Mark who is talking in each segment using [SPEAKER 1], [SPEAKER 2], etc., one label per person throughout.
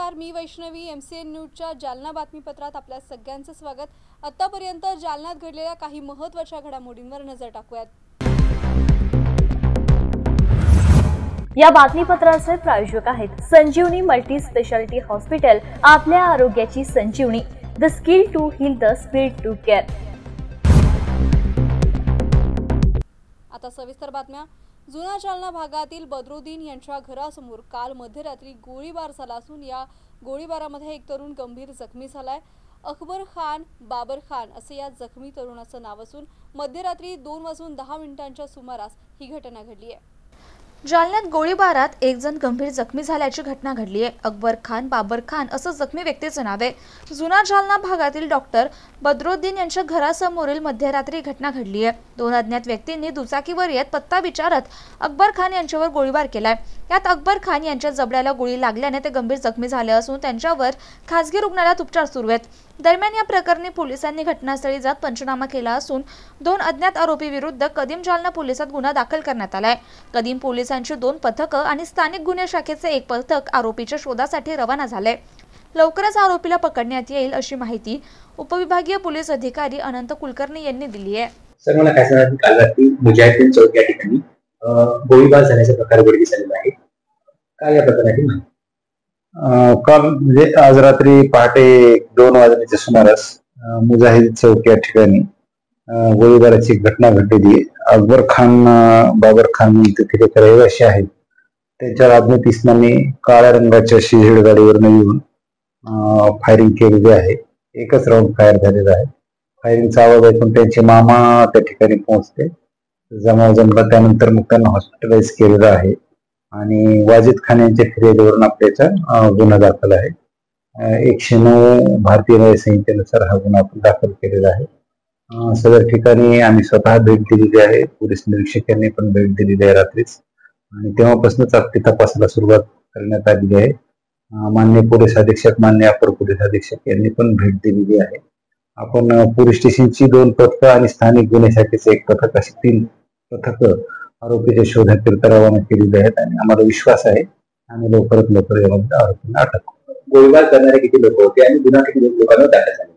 [SPEAKER 1] नमस्कार, मी वैष्णवी. MCN न्यूजच्या जालना बातमीपत्रात आपल्या सगळ्यांचं स्वागत. आतापर्यंत जालन्यात घडलेल्या काही महत्त्वाच्या घडामोडींवर नजर टाकूयात.
[SPEAKER 2] या बातमीपत्राचे प्रायोजक आहेत संजीवनी मल्टी स्पेशालिटी हॉस्पिटल. आपल्या आरोग्याची संजीवनी. The skill to heal, the speed to care.
[SPEAKER 1] आता सविस्तर बातम्या. जुना जालना भागातील बदरुद्दीन यांच्या घरासमोर काल मध्यरात्री गोळीबार झाला असून या गोळीबारामध्ये एक तरुण गंभीर जखमी झालाय. अकबर खान बाबर खान असे या जखमी तरुणाचं नाव असून मध्यरात्री 2:10 सुमारास ही घटना घडली आहे.
[SPEAKER 3] जालन्यात गोळीबारात एक जण गंभीर जखमी झाल्याची घटना घडली आहे. अकबर खान बाबर खान असं जखमी व्यक्तीचं नाव आहे. जुना जालना भागातील डॉक्टर बदरुद्दीन यांच्या घरासमोरील मध्यरात्री घटना घडली आहे. 2 अज्ञात व्यक्तींनी दुचाकीवर येत पत्ता विचारत अकबर खान यांच्यावर गोळीबार केलाय. यात अकबर खान यांच्या जबड्याला गोळी लागल्याने ते गंभीर जखमी झाले असून त्यांच्यावर खासगी रुग्णालयात उपचार सुरू आहेत. दरम्यान या प्रकरणी पोलिसांनी घटनास्थळी जात पंचनामा केला असून 2 अज्ञात आरोपी विरुद्ध कदीम जालना पोलिसात गुन्हा दाखल करण्यात आलाय. कदीम पोलिसांची 2 पथकं आणि स्थानिक गुन्हे शाखेचे 1 पथक आरोपीच्या शोधासाठी रवाना झाले. लवकरच आरोपीला पकडण्यात येईल अशी माहिती उपविभागीय पोलीस अधिकारी अनंत कुलकर्णी यांनी दिली आहे.
[SPEAKER 4] सर, मला काय सांगा, काल रात्री मुजाहिदीन चौक या ठिकाणी गोळीबार झाल्याचा प्रकार उघडकीस आलेला आहे. काय या प्रकाराची माहिती?
[SPEAKER 5] काल म्हणजे आज रात्री पहाटे 2 वाजण्याच्या सुमारास मुजाहिद चौक या ठिकाणी गोळीबाराची घटना घडलेली. अकबर खान बाबर खान तिथे रहिवासी आहेत. त्यांच्या अज्ञात इसमाने काळ्या रंगाच्या शिजेड गाडीवरनं येऊन फायरिंग केलेली आहे. एकच राऊंड फायर झालेला आहे. फायरिंगचा आवाज ऐकून त्यांचे मामा त्या ठिकाणी पोहोचले. जमाव जमला. त्यानंतर मग त्यांना हॉस्पिटलाइज केलेलं आहे आणि वाजिद खान यांच्या फिर्यादीवरून आपल्याचा गुन्हा दाखल आहे. 109 भारतीय न्याय संहितेनुसार हा गुन्हा आपण दाखल केलेला आहे. सदर ठिकाणी आम्ही स्वतः भेट दिलेली आहे. पोलीस निरीक्षक यांनी पण भेट दिलेली आहे रात्रीच आणि तेव्हापासूनच अगदी तपासाला सुरुवात करण्यात आलेली आहे. माननीय पोलीस अधीक्षक, माननीय अपर पोलीस अधीक्षक यांनी पण भेट दिलेली आहे. आपण पोलीस स्टेशनची 2 पथकं आणि स्थानिक गुन्हे शाखेचे 1 पथक अशी 3 पथकं आरोपीच्या शोधाकरिता रवाना केलेली आहेत आणि आम्हाला विश्वास आहे आम्ही लवकरात लवकर यामध्ये आरोपींना अटक करू.
[SPEAKER 4] गोळीबार करणारे किती लोक होते आणि गुन्हा किती लोकांना दाखल झाले?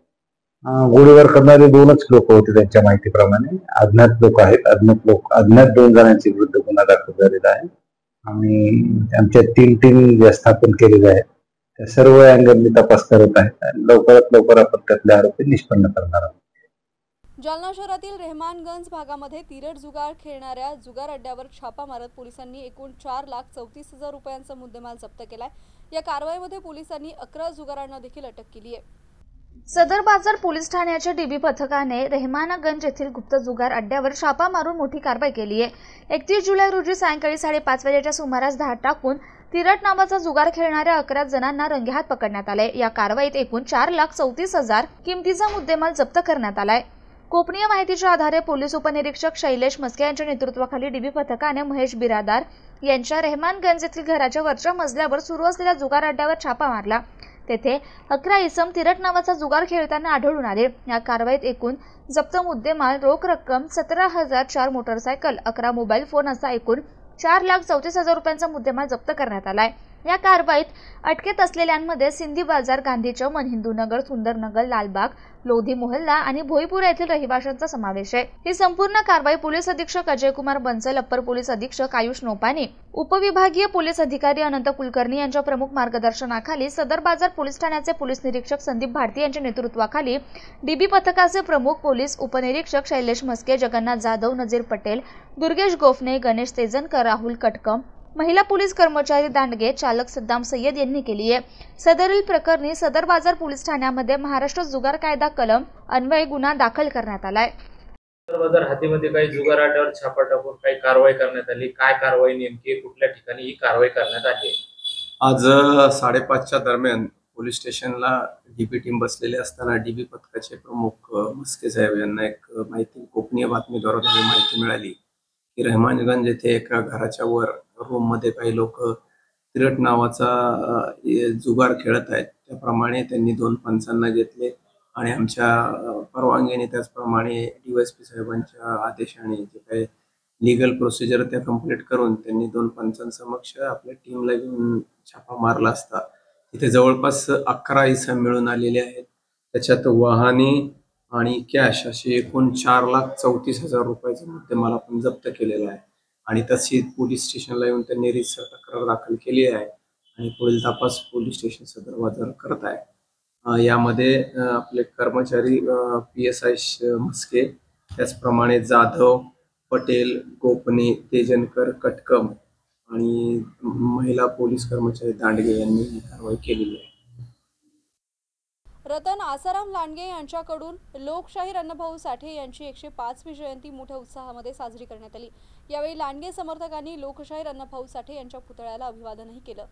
[SPEAKER 5] गोळीबार करणारे 2च लोक होते त्यांच्या माहितीप्रमाणे. अज्ञात लोक आहेत. अज्ञात 2 जणांच्या विरुद्ध गुन्हा दाखल झालेला आहे आणि आमच्या 3 टीम स्थापन केलेल्या आहेत. त्या सर्व अँगलनी तपास करत आहेत आणि लवकरात लवकर आपण त्यातले आरोपी निष्पन्न करणार आहोत.
[SPEAKER 1] जालना शहरातील रेहमानगंज भागामध्ये तिरट जुगार खेळणाऱ्या जुगार अड्ड्यावर छापा मारत पोलिसांनी एकूण 4,34,000 रुपयांचा मुद्देमाल जप्त केलाय. या कारवाईमध्ये पोलिसांनी 11 जुगारांना देखील अटक केली आहे.
[SPEAKER 3] सदर बाजार पोलीस ठाण्याच्या डीबी पथकाने रेहमानगंज येथील गुप्त जुगार अड्ड्यावर छापा मारून मोठी कारवाई केली आहे. 31 जुलै रोजी सायंकाळी 5:30 वाजेच्या सुमारास धाड टाकून तिरट नावाचा जुगार खेळणाऱ्या 11 जणांना रंगेहात पकडण्यात आले. या कारवाईत एकूण 4,34,000 किमतीचा मुद्देमाल जप्त करण्यात आलाय. गोपनीय माहितीच्या आधारे पोलीस उपनिरीक्षक शैलेश मस्के यांच्या नेतृत्वाखाली डीबी पथकाने महेश बिरादार यांच्या रेहमानगंज येथील घराच्या वरच्या मजल्यावर सुरू असलेल्या जुगार अड्ड्यावर छापा मारला. तेथे 11 इसम तिरट नावाचा जुगार खेळताना आढळून आले. या कारवाईत एकूण जप्त मुद्देमाल रोख रक्कम 17,000, 4 मोटरसायकल, 11 मोबाईल फोन असा एकूण 4,34,000 रुपयांचा मुद्देमाल जप्त करण्यात आलाय. या कारवाईत अटकेत असलेल्यांमध्ये सिंधी बाजार, गांधी चौक, हिंदूनगर, सुंदरनगर, लालबाग, लोधी मोहल्ला आणि भोईपुरा येथील रहिवाशांचा समावेश आहे. ही संपूर्ण कारवाई पोलीस अधीक्षक अजय कुमार बन्सल, अप्पर पोलीस अधीक्षक आयुष नोपानी, उपविभागीय पोलीस अधिकारी अनंत कुलकर्णी यांच्या प्रमुख मार्गदर्शनाखाली सदर बाजार पोलीस ठाण्याचे पोलीस निरीक्षक संदीप भारती यांच्या नेतृत्वाखाली डीबी पथकाचे प्रमुख पोलीस उपनिरीक्षक शैलेश मस्के, जगन्नाथ जाधव, नजीर पटेल, दुर्गेश गोफणे, गणेश तेजनकर, राहुल कटकम, महिला पोलीस कर्मचारी दांडगे, चालक सद्दाम सय्यद यांनी केली आहे. सदरील प्रकरणी सदर बाजार पोलीस ठाण्यामध्ये महाराष्ट्र जुगार कायदा कलम अन्वये गुन्हा दाखल करण्यात आलाय.
[SPEAKER 6] बाजार हातीमध्ये काही जुगार अड्ड्यावर छापा टाकून काही कारवाई करण्यात आली. काय कारवाई नेमकी, कुठल्या ठिकाणी ही कारवाई करण्यात आली?
[SPEAKER 7] आज 5:30च्या दरम्यान पोलीस स्टेशनला डीबी टीम बसलेले असताना डीबी पथकाचे प्रमुख मस्के साहेब यांना एक गोपनीय बातमीद्वारे माहिती मिळाली की रेहमानगंज येथे एका घराच्या वर रूम मध्ये काही लोक तिरट नावाचा जुगार खेळत आहेत. त्याप्रमाणे त्यांनी 2 पंचांना घेतले आणि आमच्या परवानगीने त्याचप्रमाणे डीवायएसपी साहेबांच्या आदेशाने जे काही लीगल प्रोसिजर त्या कंप्लीट करून त्यांनी 2 पंचांसमक्ष आपल्या टीमला घेऊन छापा मारला असता तिथे जवळपास 11 इसम मिळून आलेले आहेत. त्याच्यात वाहने आणि कॅश असे एकूण 4,34,000 रुपयाचा मुद्देमाल आपण जप्त केलेला आहे. आणि तशी पोलीस स्टेशनला येऊन त्यांनी रीतसर तक्रार दाखल केली आहे आणि पुढील तपास पोलीस स्टेशन सदर बाजार करत आहे. यामध्ये आपले कर्मचारी PSI म्हस्के, त्याचप्रमाणे जाधव, पटेल, गोपने, तेजनकर, कटकम आणि महिला पोलीस कर्मचारी दांडगे यांनी ही कारवाई केलेली आहे.
[SPEAKER 1] रतन आसाराम लांडगे यांच्याकडून लोकशाहीर अण्णाभाऊ साठे यांची 105वी जयंती मोठ्या उत्साहामध्ये साजरी करण्यात आली. यावेळी लांडगे समर्थकांनी लोकशाहीर अण्णाभाऊ साठे यांच्या पुतळ्याला अभिवादनही केलं.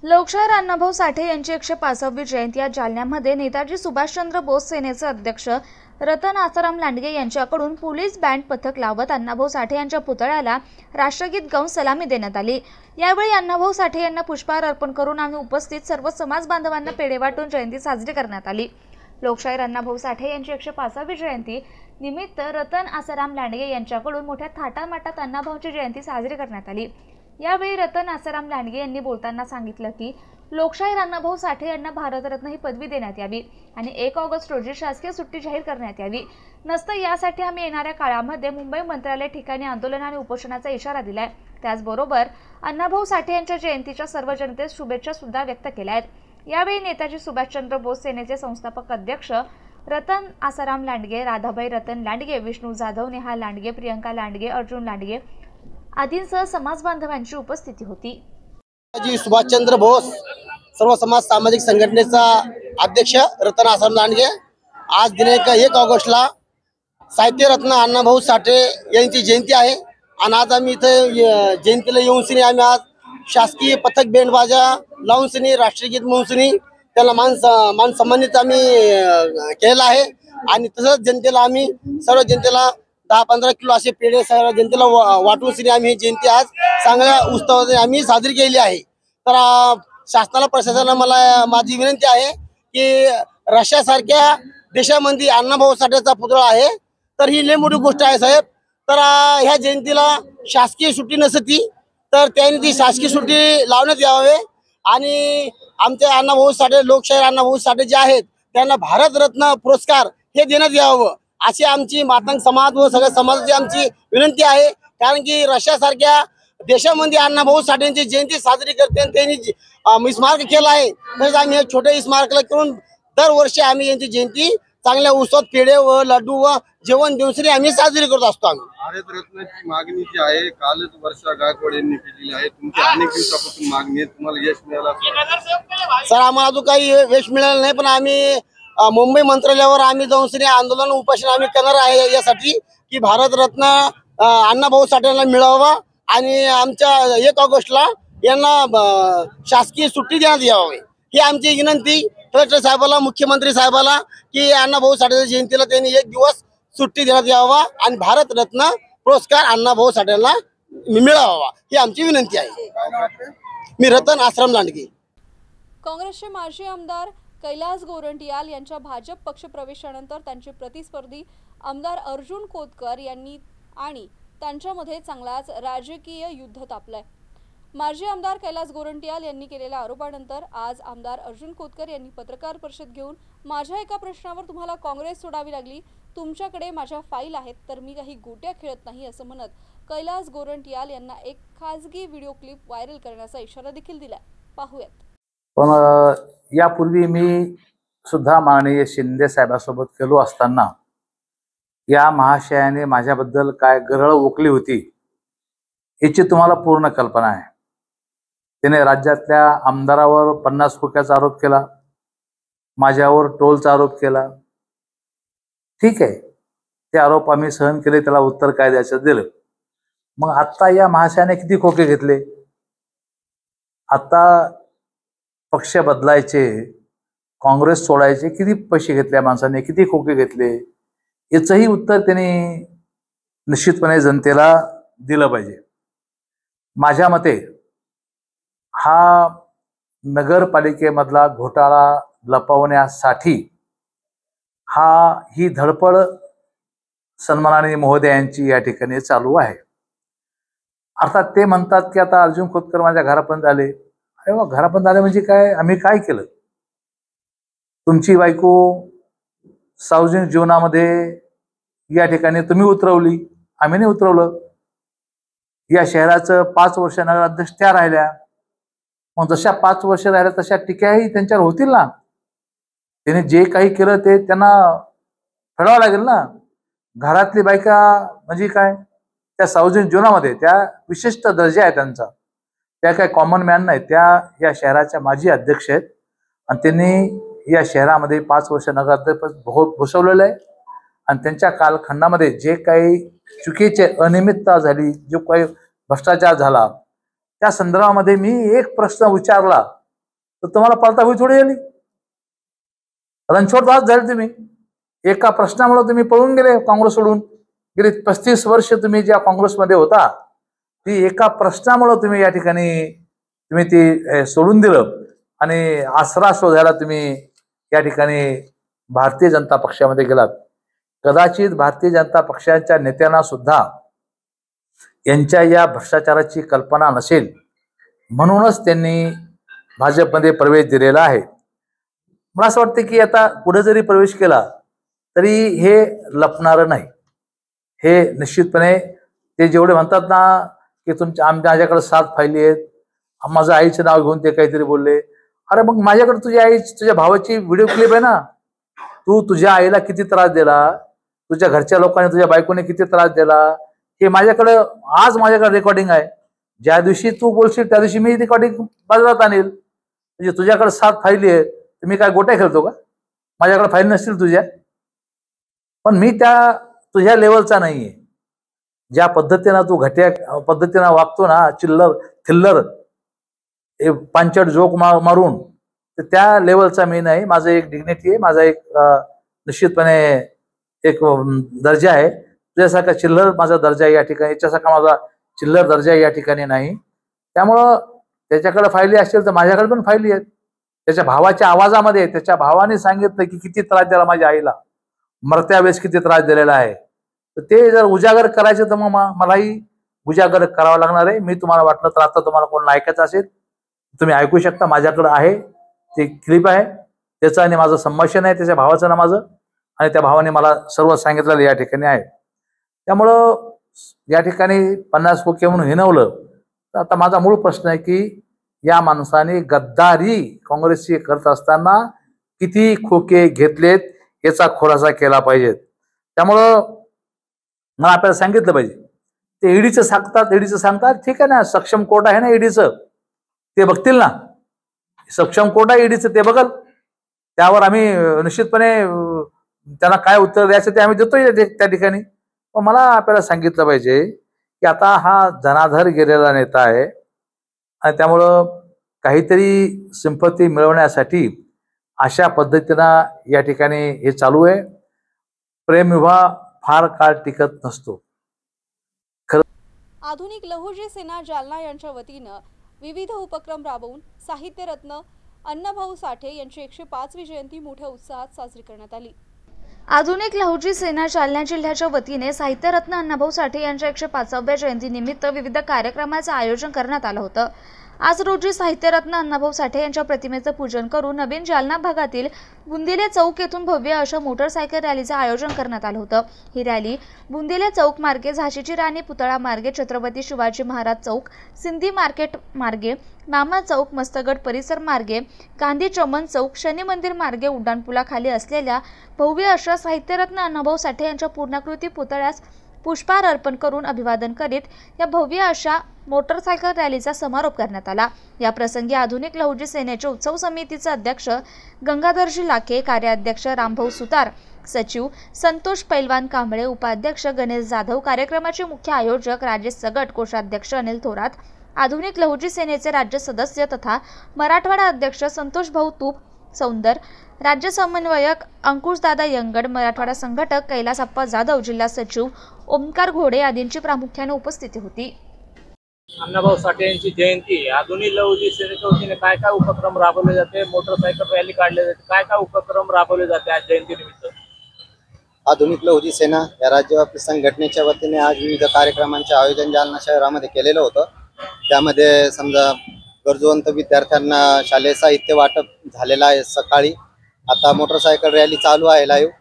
[SPEAKER 3] लोकशाहीर अण्णाभाऊ साठे यांची 105वी जयंती आज जालन्यामध्ये नेताजी सुभाषचंद्र बोस सेनेचे अध्यक्ष रतन आसाराम लांडगे यांच्याकडून पोलीस बँड पथक लावत अण्णाभाऊ साठे यांच्या पुतळ्याला राष्ट्रगीत गाऊन सलामी देण्यात आली. यावेळी अण्णाभाऊ साठे यांना पुष्पहार अर्पण करून आणि उपस्थित सर्व समाज बांधवांना पेढे वाटून जयंती साजरी करण्यात आली. लोकशाहीर अण्णाभाऊ साठे यांची 105वी जयंती निमित्त रतन आसाराम लांडगे यांच्याकडून मोठ्या थाटामाटात अण्णाभाऊंची जयंती साजरी करण्यात आली. यावेळी रतन आसाराम लांडगे यांनी बोलताना सांगितलं की लोकशाहीर अण्णाभाऊ साठे यांना भारतरत्न ही पदवी देण्यात यावी आणि 1 ऑगस्ट रोजी शासकीय सुट्टी जाहीर करण्यात यावी. नसतं यासाठी आम्ही येणाऱ्या काळामध्ये मुंबई मंत्रालय ठिकाणी आंदोलन आणि उपोषणाचा इशारा दिलाय. त्याचबरोबर अण्णाभाऊ साठे यांच्या जयंतीच्या सर्व जनतेस शुभेच्छा सुद्धा व्यक्त केल्या आहेत. यावेळी नेताजी सुभाषचंद्र बोस सेनेचे संस्थापक अध्यक्ष रतन आसाराम लांडगे, राधाबाई रतन लांडगे, विष्णू जाधव, नेहा लांडगे, प्रियंका लांडगे, अर्जुन लांडगे आदींसह समाज बांधवांची उपस्थिती होती.
[SPEAKER 8] नेताजी सुभाषचंद्र बोस सर्व समाज सामाजिक संघटनेचा अध्यक्ष रतन आसाराम लांडगे आज दिनांक 1 ऑगस्टला साहित्यरत्न अण्णाभाऊ साठे यांची जयंती आहे आणि आज आम्ही इथे जयंतीला येऊन सिनी आम्ही आज शासकीय पथक बेंडबाजा लावून सिनी राष्ट्रगीत म्हणून सिनी त्याला मान सन्मानित आम्ही केलेला आहे. आणि तसंच जनतेला आम्ही सर्व जनतेला 10-15 किलो असे पेढे सर्व जनतेला वाटून सिनी आम्ही ही जयंती आज चांगल्या उत्सवाने आम्ही साजरी केली आहे. तर शासनाला प्रशासनाला मला माझी विनंती आहे की रशियासारख्या देशामध्ये अण्णाभाऊ साठेचा पुतळा आहे तर ही लई मोठी गोष्ट आहे साहेब. तर ह्या जयंतीला शासकीय सुट्टी नसती तर त्यांनी ती शासकीय सुट्टी लावण्यात यावे आणि आमचे अण्णाभाऊ साठे लोकशाहीर अण्णाभाऊ साठे जे आहेत त्यांना भारतरत्न पुरस्कार हे देण्यात यावं अशी आमची मातंग समाज व सगळ्या समाजाची आमची विनंती आहे. कारण की रशियासारख्या देशामध्ये अण्णाभाऊ साठेंची जयंती साजरी करते आणि त्यांनी स्मारक केलं आहे. तसेच आम्ही हे छोटे स्मारकाला करून दरवर्षी आम्ही यांची जयंती चांगल्या उत्सवात पेढे व लड्डू व जेवण देऊन आम्ही साजरी करत असतो. आम्ही
[SPEAKER 9] भारतरत्नाची मागणी जी आहे कालच वर्षा गायकवाड यांनी केलेली आहे. तुमची अनेक दिवसापासून मागणी आहे, तुम्हाला यश मिळालं
[SPEAKER 8] सर? आम्हाला अजून काही यश मिळालं नाही पण आम्ही मुंबई मंत्रालयावर आम्ही जाऊन श्री आंदोलन उपोषण आम्ही करणार आहे यासाठी की भारतरत्न अण्णाभाऊ साठेंना मिळावा आणि आमच्या 1 ऑगस्टला यांना शासकीय सुट्टी देण्यात यावी ही आमची विनंती कलेक्टर साहेबाला, मुख्यमंत्री साहेबाला की अण्णाभाऊ साठेच्या जयंतीला त्यांनी 1 दिवस सुट्टी देण्यात यावा आणि भारतरत्न पुरस्कार अण्णाभाऊ साठेंना मिळावा ही आमची विनंती आहे. मी रतन आसाराम लांडगे.
[SPEAKER 1] काँग्रेसचे माजी आमदार कैलास गोरंट्याल यांच्या भाजप पक्ष प्रवेशानंतर त्यांचे प्रतिस्पर्धी आमदार अर्जुन खोतकर यांनी आणि त्यांच्यामध्ये चांगलाच राजकीय युद्ध तापलंय. माजी आमदार कैलास गोरंट्याल यांनी केलेल्या आरोपानंतर आज आमदार अर्जुन खोतकर यांनी पत्रकार परिषद घेऊन माझ्या एका प्रश्नावर तुम्हाला काँग्रेस सोडावी लागली, तुमच्याकडे माझ्या फाईल आहेत तर मी काही गोट्या खेळत नाही असं म्हणत कैलास गोरंट्याल यांना एक खासगी व्हिडिओ क्लिप व्हायरल करण्याचा इशारा देखील दिलाय. पाहूयात.
[SPEAKER 10] पण यापूर्वी मी सुद्धा माननीय शिंदे साहेबांसोबत गेलो असताना या महाशयाने माझ्याबद्दल काय गरळ ओकली होती याची तुम्हाला पूर्ण कल्पना आहे. त्याने राज्यातल्या आमदारावर 50 खोक्याचा आरोप केला, माझ्यावर टोलचा आरोप केला. ठीक आहे, ते आरोप आम्ही सहन केले, त्याला उत्तर काय द्यायचं दिलं. मग आता या महाशयाने किती खोके घेतले? आता पक्ष बदलायचे, काँग्रेस सोडायचे, किती पैसे घेतले माणसाने, किती खोके घेतले याचंही उत्तर त्यांनी निश्चितपणे जनतेला दिलं पाहिजे. माझ्या मते हा नगरपालिकेमधला घोटाळा लपवण्यासाठी ही धडपड सन्माननीय महोदयांची या ठिकाणी चालू आहे. अर्थात ते म्हणतात की आता अर्जुन खोतकर माझ्या घरापर्यंत आले, अरे वा, घरापर्यंत आले म्हणजे काय, आम्ही काय केलं? तुमची बायको सार्वजनिक जीवनामध्ये या ठिकाणी तुम्ही उतरवली, आम्ही नाही उतरवलं. या शहराचं 5 वर्ष नगराध्यक्ष त्या राहिल्या. मग जशा 5 वर्ष राहिल्या तशा टीकाही त्यांच्यावर होतील ना. त्याने जे काही केलं ते त्यांना फेडावं लागेल ना. घरातली बायका म्हणजे काय, त्या सार्वजनिक जीवनामध्ये त्या विशिष्ट दर्जा आहे त्यांचा. त्या काय कॉमन मॅन नाही, त्या या शहराच्या माजी अध्यक्ष आहेत आणि त्यांनी या शहरामध्ये 5 वर्ष नगराध्यक्ष भूषवलेलं आहे. आणि त्यांच्या कालखंडामध्ये जे काही चुकीचे अनियमितता झाली, जो काही भ्रष्टाचार झाला, त्या संदर्भामध्ये मी एक प्रश्न विचारला तर तुम्हाला पळताभुई थोडी आली. रणछोड झाले तुम्ही. एका प्रश्नामुळे तुम्ही पळून गेले काँग्रेस सोडून. गेली 35 वर्ष तुम्ही ज्या काँग्रेसमध्ये होता, ती एका प्रश्नामुळे तुम्ही या ठिकाणी तुम्ही ती सोडून दिलं आणि आसरा शोधायला तुम्ही या ठिकाणी भारतीय जनता पक्षामध्ये गेलात. कदाचित भारतीय जनता पक्षाच्या नेत्यांना सुद्धा यांच्या या भ्रष्टाचाराची कल्पना नसेल, म्हणूनच त्यांनी भाजपमध्ये प्रवेश दिलेला आहे. मला असं वाटतं की आता पुढे जरी प्रवेश केला तरी हे लपणार नाही. हे निश्चितपणे ते जेवढे म्हणतात ना की माझ्याकडे 7 फायली आहेत, माझं आईचं नाव घेऊन ते काहीतरी बोलले. अरे मग माझ्याकडे तुझ्या भावाची व्हिडिओ क्लिप आहे ना. तू तुझ्या आईला किती त्रास दिला, तुझ्या घरच्या लोकांनी तुझ्या बायकोने किती त्रास दिला, हे माझ्याकडे रेकॉर्डिंग आहे. ज्या दिवशी तू बोलशील त्या दिवशी मी रेकॉर्डिंग बाजारात आणेल. म्हणजे तुझ्याकडे 7 फायली आहेत, तुम्ही काय गोट्या खेळतो का? माझ्याकडे फाईल नसतील तुझ्या, पण मी त्या तुझ्या लेवलचा नाहीये. ज्या पद्धतीनं तू घट्या पद्धतीनं वागतो ना, थिल्लर पांचट जोक मारून, तर त्या लेवलचा मी नाही. माझं एक डिग्निटी आहे, माझा एक निश्चितपणे एक दर्जा आहे. तुझ्यासारखा चिल्लर माझा दर्जा या ठिकाणी, याच्यासारखा माझा चिल्लर दर्जा या ठिकाणी नाही. त्यामुळं त्याच्याकडे फायली असतील तर माझ्याकडे पण फायली आहेत. त्याच्या भावाच्या आवाजामध्ये त्याच्या भावाने सांगितलं की किती त्रास दिला माझ्या आईला, मरत्या वेळेस किती त्रास दिलेला आहे. तर ते जर उजागर करायचे तर मग मलाही उजागर करावा लागणार आहे. मी तुम्हाला वाटलं तर आता तुम्हाला कोणाला ऐकायचं असेल तुम्ही ऐकू शकता. माझ्याकडे आहे ते क्लिप आहे, त्याचं आणि माझं संभाषण आहे त्याच्या भावाचं ना माझं, आणि त्या भावाने मला सर्व सांगितलेलं या ठिकाणी आहे. त्यामुळं या ठिकाणी 50 खोके म्हणून हिनवलं. तर आता माझा मूळ प्रश्न आहे की या माणसाने गद्दारी काँग्रेसची करत असताना किती खोके घेतलेत याचा खुलासा केला पाहिजे. त्यामुळं मला आपल्याला सांगितलं पाहिजे. ते ईडीचं सांगतात, ठीक आहे ना, सक्षम कोर्ट आहे ना ईडीचं, ते बघतील ना. सक्षम कोर्ट आहे ईडीचं, ते बघल. त्यावर आम्ही निश्चितपणे त्यांना काय उत्तर द्यायचं ते आम्ही देतोय त्या ठिकाणी. पण मला आपल्याला सांगितलं पाहिजे की आता हा जनाधार गेलेला नेता आहे आणि त्यामुळं काहीतरी सिंपती मिळवण्यासाठी अशा पद्धतीनं या ठिकाणी हे चालू आहे. प्रेमविवाह फार काळ टिकत नसतो.
[SPEAKER 1] आधुनिक लहुजी सेना जालना यांच्या वतीनं विविध उपक्रम राबवून साहित्यरत्न अण्णाभाऊ साठे यांची 105वी जयंती मोठ्या उत्साहात साजरी करण्यात आली.
[SPEAKER 3] आधुनिक लहुजी सेना जालना जिल्ह्याच्या वतीने साहित्यरत्न अण्णाभाऊ साठे यांच्या 105व्या जयंतीनिमित्त विविध कार्यक्रमांचं आयोजन करण्यात आलं होतं. आज रोजी साहित्यरत्न अण्णाभाऊ साठे यांच्या प्रतिमेचं पूजन करून नवीन जालना भागातील बुंदिले चौक येथून भव्य अशा मोटरसायकल रॅलीचं आयोजन करण्यात आलं होतं. ही रॅली बुंदिले चौक मार्गे, झाशीची राणी पुतळा मार्गे, छत्रपती शिवाजी महाराज चौक, सिंधी मार्केट मार्गे, मामा चौक, मस्तगड परिसर मार्गे, गांधी चमन चौक, शनी मंदिर मार्गे, उड्डाणपुलाखाली असलेल्या भव्य अशा साहित्यरत्न अण्णाभाऊ साठे यांच्या पूर्णाकृती पुतळ्यास पुष्पहार अर्पण करून अभिवादन करीत या भव्य अशा मोटरसायकल रॅलीचा समारोप करण्यात आला. या प्रसंगी आधुनिक लहुजी सेनेचे उत्सव समितीचे अध्यक्ष गंगाधरजी लाखे, कार्याध्यक्ष रामभाऊ सुतार, सचिव संतोष पैलवान कांबळे, उपाध्यक्ष गणेश जाधव, कार्यक्रमाचे मुख्य आयोजक राजेश सगट, कोषाध्यक्ष अनिल थोरात, आधुनिक लहुजी सेनेचे राज्य सदस्य तथा मराठवाडा अध्यक्ष संतोष भाऊ तूप सौंदर, राज्य समन्वयक अंकुशदादा यंगड, मराठवाडा संघटक कैलासप्पा जाधव, जिल्हा सचिव ओमकार घोडे आदींची प्रामुख्याने उपस्थिती होती.
[SPEAKER 6] अण्णाभाऊ साठे यांची जयंती, आधुनिक लहुजी सेनेच्या वतीने काय काय उपक्रम राबवले जाते, मोटरसायकल रॅली काढले जाते, काय काय उपक्रम राबवले जाते आज जयंतीनिमित्त?
[SPEAKER 11] आधुनिक लहुजी सेना या राज्यव्यापी संघटनेच्या वतीने आज विविध कार्यक्रमांचे आयोजन जालना शहरामध्ये केलेलं होतं. त्यामध्ये समजा गरजूवंत विद्यार्थ्यांना शालेय साहित्य वाटप झालेलं आहे सकाळी। आता मोटरसायकल रॅली चालू आहे लाईव्ह।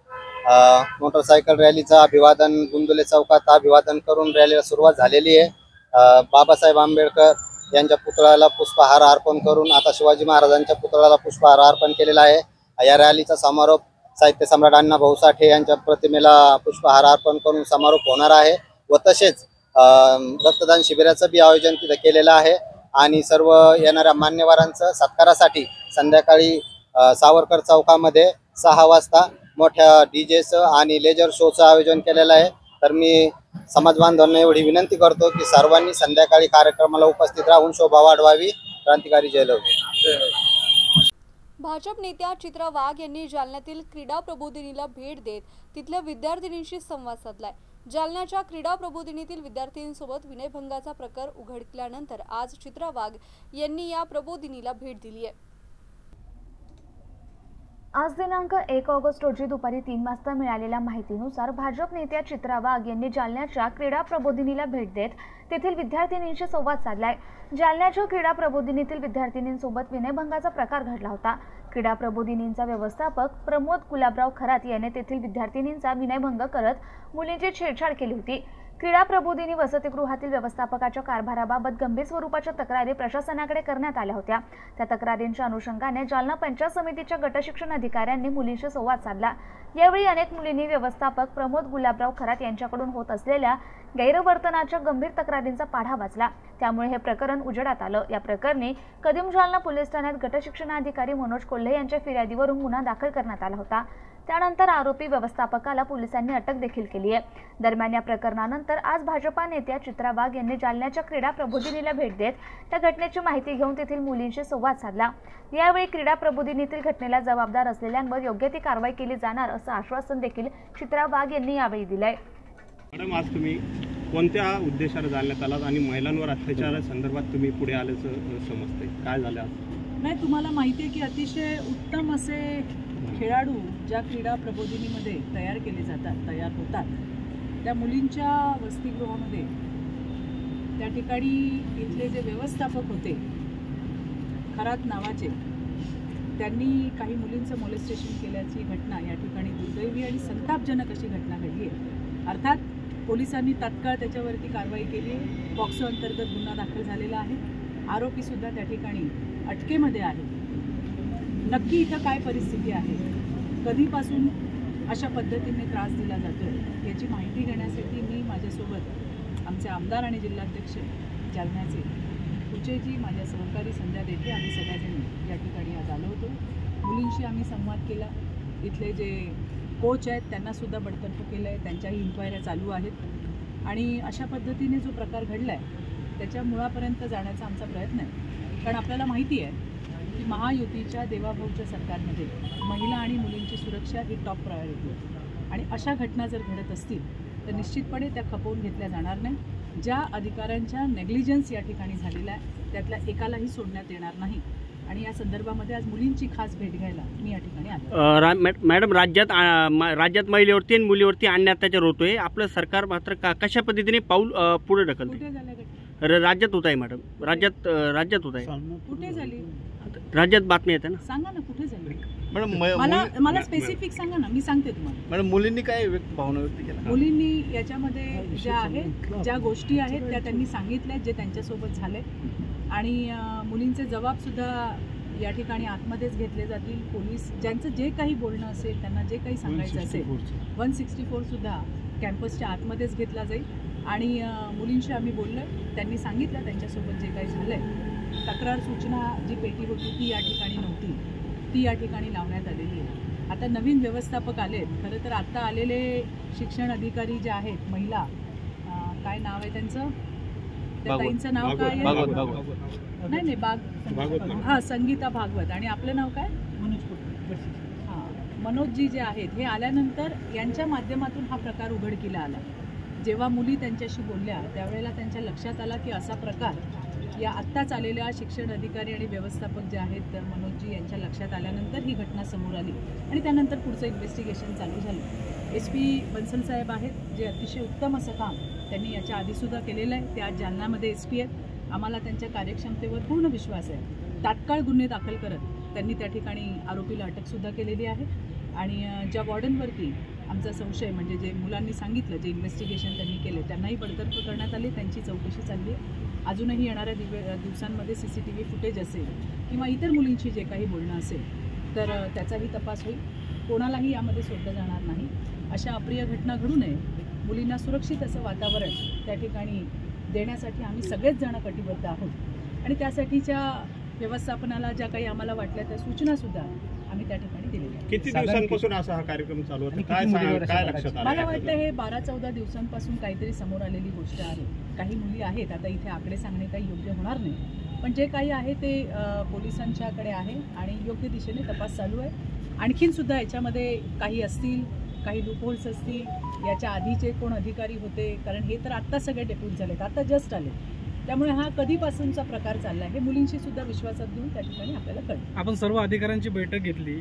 [SPEAKER 11] मोटरसायकल रॅलीचं अभिवादन गुंदुले चौकात अभिवादन करून रॅलीला सुरुवात झालेली आहे। बाबासाहेब आंबेडकर यांच्या पुतळ्याला पुष्पहार अर्पण करून आता शिवाजी महाराजांच्या पुतळ्याला पुष्पहार अर्पण केलेला आहे। या रॅलीचा समारोप साहित्य सम्राट अण्णाभाऊ साठे यांच्या प्रतिमेला पुष्पहार अर्पण करून समारोप होणार आहे व तसेच रक्तदान शिबिराचं बी आयोजन तिथे केलेलं आहे आणि सर्व येणाऱ्या मान्यवरांचं सत्कारासाठी संध्याकाळी सावरकर चौकामध्ये 6 वाजता मोठ्या डीजेचं आणि लेजर शोचं आयोजन केलेलं आहे। तर मी समाज बांधवांना एवढी विनंती करतो की सर्वांनी संध्याकाळी कार्यक्रमाला उपस्थित राहून शोभा वाढवावी। क्रांतिकारी जय लवकर।
[SPEAKER 1] भाजप नेत्या चित्रा वाघ यांनी जालन्यातील क्रीडा प्रबोधिनीला भेट देत तिथल्या विद्यार्थिनींशी संवाद साधलाय। जालन्याच्या क्रीडा प्रबोधिनीतील विद्यार्थिनींसोबत विनयभंगाचा प्रकार उघडल्यानंतर आज चित्रा वाघ यांनी या प्रबोधिनीला भेट दिली आहे।
[SPEAKER 3] आज दिनांक 1 ऑगस्ट रोजी दुपारी 3 वाजता मिळालेल्या माहितीनुसार भाजप नेत्या चित्रा वाघ यांनी जालन्याच्या क्रीडा प्रबोधिनीला भेट देत तेथील विद्यार्थिनींशी संवाद साधलाय। जालन्याच्या क्रीडा प्रबोधिनीतील विद्यार्थिनींसोबत विनयभंगाचा प्रकार घडला होता। क्रीडा प्रबोधिनींचा व्यवस्थापक प्रमोद गुलाबराव खरात याने तेथील विद्यार्थिनींचा विनयभंग करत मुलींची छेडछाड केली होती। क्रीडा प्रबोधिनी वसतिगृहातील व्यवस्थापकाच्या कारभाराबाबत गंभीर स्वरूपाच्या तक्रारी प्रशासनाकडे करण्यात आल्या होत्या। त्या तक्रारींच्या अनुषंगाने जालना पंचायत समितीच्या गटशिक्षण अधिकाऱ्यांनी मुलींशी संवाद साधला। यावेळी अनेक मुलींनी व्यवस्थापक प्रमोद गुलाबराव खरात यांच्याकडून होत असलेल्या गैरवर्तनाच्या गंभीर तक्रारींचा पाढा वाचला। त्यामुळे हे प्रकरण उजेडात आलं। या प्रकरणी कदम जालना पोलीस ठाण्यात गटशिक्षणाधिकारी मनोज कोल्हे यांच्या फिर्यादीवरून गुन्हा दाखल करण्यात आला होता। त्यानंतर आरोपी व्यवस्थापकाला पोलिसांनी अटक देखील केली आहे। दरम्यान या प्रकरणानंतर आज भाजपा नेत्या चित्रा वाघ यांनी जालन्याच्या क्रीडा प्रबोधिनीला भेट देत त्या घटनेची माहिती घेऊन तेथील मुलींशी संवाद साधला। यावेळी क्रीडा प्रबोधिनीतील घटनेला जबाबदार असलेल्यांवर योग्य ती कारवाई केली जाणार असं आश्वासन देखील चित्रा वाघ यांनी यावेळी दिलंय।
[SPEAKER 12] मॅडम, आज तुम्ही कोणत्या उद्देशाने जालन्यात आलात आणि महिलांवर अत्याचारासंदर्भात तुम्ही पुढे आल्याचं समजतंय, काय झालं आज?
[SPEAKER 13] नाही, तुम्हाला माहिती आहे की अतिशय उत्तम असे खेळाडू ज्या क्रीडा प्रबोधिनीमध्ये तयार होतात त्या मुलींच्या वसतिगृहामध्ये त्या ठिकाणी इथले जे व्यवस्थापक होते खरात नावाचे, त्यांनी काही मुलींचं मोलेस्टेशन केल्याची घटना या ठिकाणी दुर्दैवी आणि संतापजनक अशी घटना घडली आहे। अर्थात पोलिसांनी तात्काळ त्याच्यावरती कारवाई केली। पॉक्सो अंतर्गत गुन्हा दाखल झालेला आहे। आरोपीसुद्धा त्या ठिकाणी अटकेमध्ये आहे। नक्की इथं काय परिस्थिती आहे, कधीपासून अशा पद्धतीने त्रास दिला जातो याची माहिती घेण्यासाठी मी माझ्यासोबत आमचे आमदार आणि जिल्हाध्यक्ष जालन्याचे कुचेजी, माझ्या सहकारी संध्या देठे, आम्ही सगळ्याजणी या ठिकाणी आज आलो होतो। मुलींशी आम्ही संवाद केला। इथले जे कोच आहेत त्यांनासुद्धा बडतर्फ केलं आहे, त्यांच्याही इन्क्वायऱ्या चालू आहेत आणि अशा पद्धतीने जो प्रकार घडला आहे त्याच्या मुळापर्यंत जाण्याचा आमचा प्रयत्न आहे। कारण आपल्याला माहिती आहे की महायुतीच्या देवाभाऊच्या सरकारमध्ये महिला आणि मुलींची सुरक्षा ही टॉप प्रायोरिटी आहे आणि अशा घटना जर घडत असतील तर निश्चितपणे त्या खपवून घेतल्या जाणार नाही। ज्या अधिकाऱ्यांच्या नेग्लिजन्स या ठिकाणी झालेला आहे त्यातल्या एकालाही सोडण्यात येणार नाही आणि या संदर्भामध्ये आज मुलींची खास भेट घ्यायला मी या ठिकाणी आलो।
[SPEAKER 14] मॅडम, राज्यात महिलेवरती आणि मुलीवरती अन्याय अत्याचार होतोय, आपलं सरकार मात्र कशा पद्धतीने पाऊल पुढे ढकलते?
[SPEAKER 13] कुठे झाल्या घटना?
[SPEAKER 14] राज्यात होत आहे मॅडम, राज्यात होत आहे।
[SPEAKER 13] कुठे झाली?
[SPEAKER 14] राज्यात बातमी येते ना,
[SPEAKER 13] सांगा ना कुठे झाली
[SPEAKER 12] मॅडम?
[SPEAKER 13] मला स्पेसिफिक सांगा ना, मी सांगते तुम्हाला।
[SPEAKER 12] मॅडम, मुलींनी काय भावना व्यक्त केल्या?
[SPEAKER 13] मुलींनी याच्यामध्ये ज्या आहेत, ज्या गोष्टी आहेत त्या त्यांनी सांगितल्या, जे त्यांच्यासोबत झाले आणि मुलींचे जबाबसुद्धा या ठिकाणी आतमध्येच घेतले जातील। पोलीस ज्यांचं जे काही बोलणं असेल, त्यांना जे काही सांगायचं असेल, 164 सुद्धा कॅम्पसच्या आतमध्येच घेतला जाईल आणि मुलींशी आम्ही बोललो, त्यांनी सांगितलं त्यांच्यासोबत जे काही झालं आहे। तक्रार सूचना जी पेटी होती ती या ठिकाणी नव्हती, ती या ठिकाणी लावण्यात आलेली आहे। आता नवीन व्यवस्थापक आलेत। खरं तर आता आलेले शिक्षण अधिकारी जे आहेत महिला, काय नाव आहे त्यांचं, त्या ताईंचं नाव काय आहे? नाही हां, संगीता भागवत, आणि आपलं नाव काय? मनोजजी जे आहेत हे आल्यानंतर यांच्या माध्यमातून हा प्रकार उघडकीला आला। जेव्हा मुली त्यांच्याशी बोलल्या त्यावेळेला त्यांच्या लक्षात आला की असा प्रकार या आत्ताच आलेल्या शिक्षण अधिकारी आणि व्यवस्थापक जे आहेत मनोजजी यांच्या लक्षात आल्यानंतर ही घटना समोर आली आणि त्यानंतर पुढचं इन्व्हेस्टिगेशन चालू झालं। SP बन्सल साहेब आहेत जे अतिशय उत्तम असं काम त्यांनी याच्या आधीसुद्धा केलेलं आहे। ते आज जालन्यामध्ये SP आहेत आम्हाला त्यांच्या कार्यक्षमतेवर पूर्ण विश्वास आहे. तात्काळ गुन्हे दाखल करत त्यांनी त्या ठिकाणी आरोपीला अटकसुद्धा केलेली आहे. आणि ज्या वॉर्डनवरती आमचा संशय म्हणजे जे मुलांनी सांगितलं, जे इन्व्हेस्टिगेशन त्यांनी केले, त्यांनाही बडतर्फ करण्यात आले. त्यांची चौकशी चालली आहे. अजूनही येणाऱ्या दिवसांमध्ये CCTV फुटेज असेल किंवा इतर मुलींची जे काही बोलणं असेल तर त्याचाही तपास होईल. कोणालाही यामध्ये सोडलं जाणार नाही. अशा अप्रिय घटना घडू नये, मुलींना सुरक्षित असं वातावरण त्या ठिकाणी देण्यासाठी आम्ही सगळेच जण कटिबद्ध आहोत. आणि त्यासाठीच्या व्यवस्थापनाला ज्या काही आम्हाला वाटल्या त्या सूचनासुद्धा आम्ही त्या ठिकाणी दिलेल्या आहेत.
[SPEAKER 12] किती दिवसांपासून असा हा कार्यक्रम चालू होता? काय लक्षात आलं?
[SPEAKER 13] मला वाटतं हे 12-14 दिवसांपासून काहीतरी समोर आलेली गोष्ट आहे. काही मुली आहेत, आता इथे आकडे सांगणे काही योग्य होणार नाही, पण जे काही आहे ते पोलिसांच्याकडे आहे आणि योग्य दिशेने तपास चालू आहे. आणखीन सुद्धा याच्यामध्ये काही असतील, काही लूपहोल्स असतील, याच्या आधीचे कोण अधिकारी होते, कारण हे तर आत्ता सगळे डेप्यूट झालेत, आता जस्ट आले. त्यामुळे हा कधीपासूनचा प्रकार चालला आहे हे मुलींशी सुद्धा विश्वासात घेऊन त्या ठिकाणी आपल्याला कळतं.
[SPEAKER 15] आपण सर्व अधिकाऱ्यांची बैठक घेतली,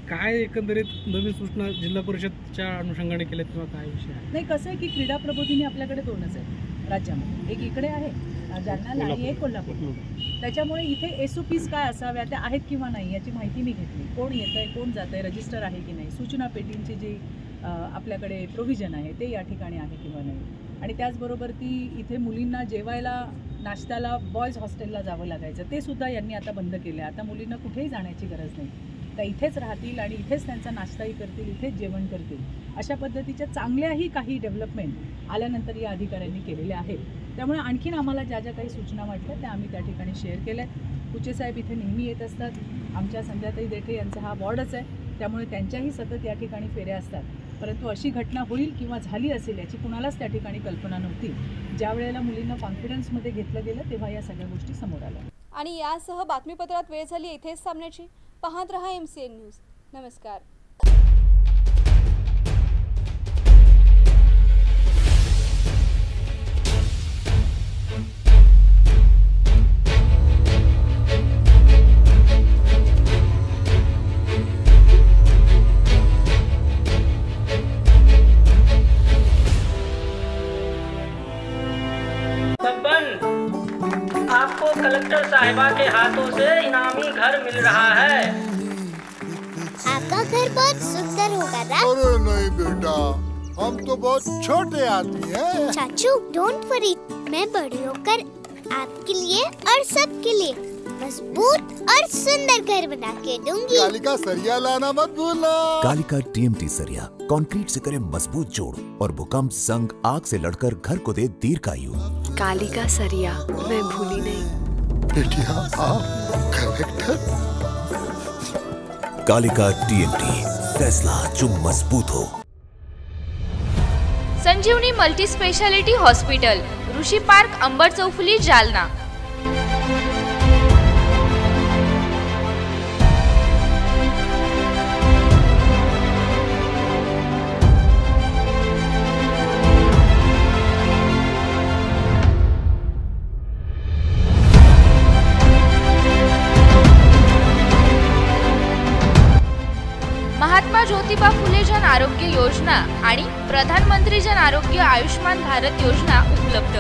[SPEAKER 15] काय एकंदरीत नवीन सूचना जिल्हा परिषदच्या अनुषंगाने केल्यात किंवा काय विषय आहे?
[SPEAKER 13] नाही, कसं आहे की क्रीडा प्रबोधिनी आपल्याकडे 2च आहे राज्यामध्ये. एक इकडे आहे जालन्याला आणि एक कोल्हापूर. त्याच्यामुळे इथे SOPs काय असाव्या, त्या आहेत किंवा नाही याची माहिती मी घेतली. कोण येतंय, कोण जातंय, रजिस्टर आहे की नाही, सूचना पेटींची जी आपल्याकडे प्रोव्हिजन आहे ते या ठिकाणी आहे किंवा नाही. आणि त्याचबरोबर ती इथे मुलींना जेवायला नाश्त्याला बॉयज हॉस्टेलला जावं लागायचं, ते सुद्धा यांनी आता बंद केलं आहे. आता मुलींना कुठेही जाण्याची गरज नाही, त्या इथेच राहतील आणि इथेच त्यांचा नाश्ताही करतील, इथेच जेवण करतील. अशा पद्धतीच्या चांगल्याही काही डेव्हलपमेंट आल्यानंतर या अधिकाऱ्यांनी केलेल्या आहेत. त्यामुळे आणखीन आम्हाला ज्या ज्या काही सूचना वाटल्या त्या आम्ही त्या ठिकाणी शेअर केल्यात. कुचेसाहेब इथे नेहमी येत असतात. आमच्या संध्याताई देठे यांचा हा वॉर्डच आहे, त्यामुळे त्यांच्याही सतत या ठिकाणी फेऱ्या असतात. परंतु अशी घटना होईल किंवा झाली असेल याची कुणालाच त्या ठिकाणी कल्पना नव्हती. ज्या वेळेला मुलींना कॉन्फिडन्समध्ये घेतलं गेलं तेव्हा या सगळ्या गोष्टी समोर आल्या.
[SPEAKER 1] आणि यासह बातमीपत्रात वेळ झाली इथेच थांबण्याची. पाहत रहा MCN न्यूज. नमस्कार.
[SPEAKER 16] आपको कलेक्टर साहिबा के हाथों से इनामी घर मिल रहा है।
[SPEAKER 17] आपका घर बहुत सुंदर होगा ना?
[SPEAKER 18] अरे नहीं बेटा, हम तो बहुत छोटे आदमी हैं।
[SPEAKER 17] चाचू डोंट वरी, मैं बड़ी होकर आपके लिए और सबके लिए मजबूत और सुंदर घर बना के दूंगी।
[SPEAKER 18] कालिका सरिया लाना मत भूलना।
[SPEAKER 19] कालिका TMT सरिया कंक्रीट से करे मजबूत जोड़ और भूकंप संग आग से लड़कर घर को दे दीर्घायु।
[SPEAKER 20] कालिका सरिया मैं भूली नहीं।
[SPEAKER 18] बेटिया आप कलेक्टर।
[SPEAKER 19] कालिका TMT, फैसला जो मजबूत हो।
[SPEAKER 21] संजीवनी मल्टी स्पेशालिटी हॉस्पिटल, ऋषि पार्क, अंबर चौफुली, जालना। महात्मा ज्योतिबा फुले जन आरोग्य योजना आणि प्रधानमंत्री जन आरोग्य आयुष्मान भारत योजना उपलब्ध।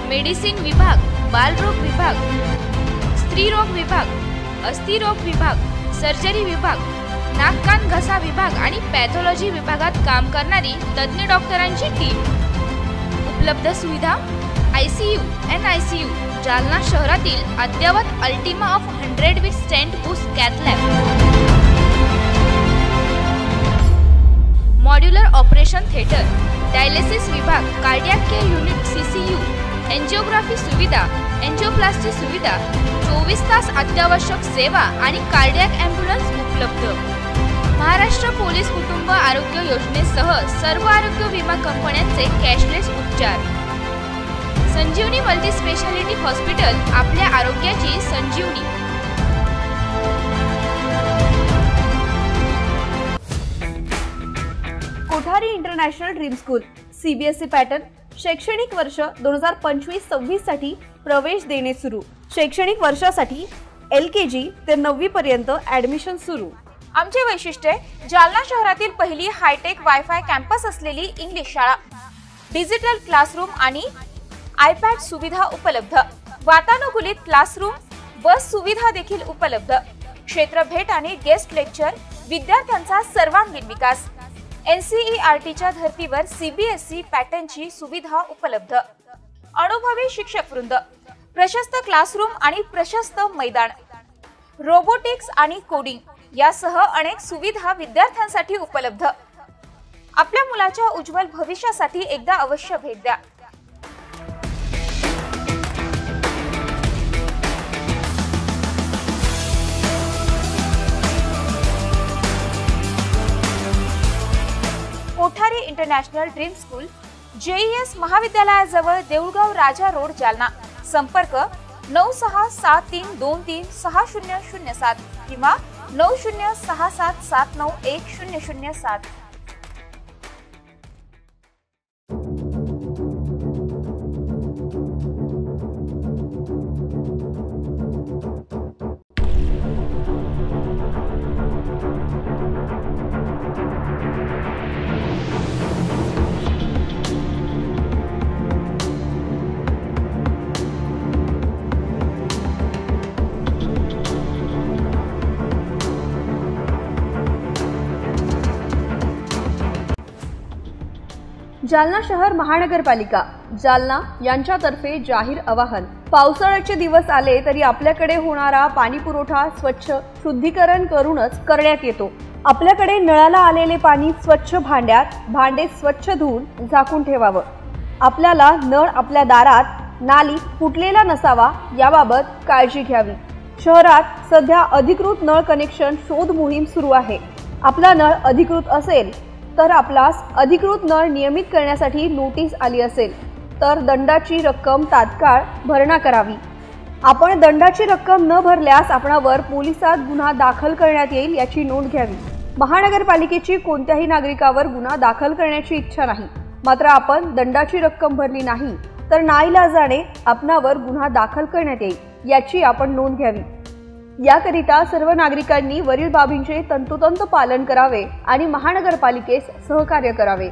[SPEAKER 21] मेडिसिन विभाग, बालरोग विभाग, स्त्रीरोग विभाग, अस्थिरोग विभाग, सर्जरी विभाग, नाक कान घसा विभाग आणि पॅथॉलॉजी विभागात काम करणारी तज्ञ डॉक्टरांची टीम। उपलब्ध सुविधा ICU, NICU, जालना शहरातील अद्ययावत ultima of 100 with stent boost cath lab, modular operation theatre, dialysis विभाग, cardiac care unit CCU, angiography सुविधा, एंजियोप्लास्टी सुविधा, 24 तास अत्यावश्यक सेवा आणि कार्डियक ॲम्ब्युलन्स उपलब्ध। महाराष्ट्र पोलीस कुटुंब आरोग्य योजनेसह सर्व आरोग्य विमा कंपन्यांचे कॅशलेस उपचार। संजीवनी मल्टी स्पेशालिटी हॉस्पिटल, आपल्या आरोग्याची संजीवनी।
[SPEAKER 22] Kothari international dream school, CBSE pattern, शैक्षणिक वर्ष 2025-26 साठी प्रवेश देणे सुरू। शैक्षणिक वर्षासाठी LKG ते 9वी पर्यंत ऍडमिशन सुरू।
[SPEAKER 23] आमचे वैशिष्ट्य जालना शहरातील पहिली हायटेक वायफाय कॅम्पस असलेली इंग्लिश शाळा, डिजिटल क्लासरूम आणि iPad सुविधा उपलब्ध। वातानुकूलित क्लासरूम, बस सुविधा देखील उपलब्ध, क्षेत्र भेट आणि गेस्ट लेक्चर, विद्यार्थ्यांचा सर्वांगीण विकास, NCERTच्या धर्तीवर CBSE पॅटर्नची सुविधा उपलब्ध, अनुभवी शिक्षक वृंद, प्रशस्त क्लासरूम आणि प्रशस्त मैदान, रोबोटिक्स आणि कोडिंग यासह अनेक सुविधा विद्यार्थ्यांसाठी उपलब्ध. आपल्या मुलाच्या उज्ज्वल भविष्यासाठी एकदा अवश्य भेट द्या. Kothari international dream school, JES महाविद्यालयाजवळ देऊळगाव राजा रोड, जालना. संपर्क 9673236007 किंवा 9067791007.
[SPEAKER 22] जालना शहर महानगरपालिका जालना यांच्यातर्फे जाहीर आवाहन. पावसाळ्याचे दिवस आले तरी आपल्याकडे होणारा पाणी पुरवठा स्वच्छ शुद्धीकरण करूनच करण्यात येतो. आपल्याकडे नळाला आलेले पाणी स्वच्छ भांड्यात, भांडे स्वच्छ धुवून झाकून ठेवावं. आपल्याला नळ आपल्या दारात, नालीत फुटलेला नसावा याबाबत काळजी घ्यावी. शहरात सध्या अधिकृत नळ कनेक्शन शोध मोहीम सुरू आहे. आपला नळ अधिकृत असेल तर आपल्यास अधिकृत नळ नियमित करण्यासाठी नोटीस आली असेल तर दंडाची रक्कम तात्काळ भरणा करावी. आपण दंडाची रक्कम न भरल्यास आपणावर पोलिसात गुन्हा दाखल करण्यात येईल याची नोंद घ्यावी. महानगरपालिकेची कोणत्याही नागरिकावर गुन्हा दाखल करण्याची इच्छा नाही, मात्र आपण दंडाची रक्कम भरली नाही तर नाईलाजाने आपणावर गुन्हा दाखल करण्यात येईल याची आपण नोंद घ्यावी. याकरिता सर्व नागरिकांनी वरील बाबींचे तंतोतंत पालन करावे आणि महानगरपालिकेस सहकार्य करावे.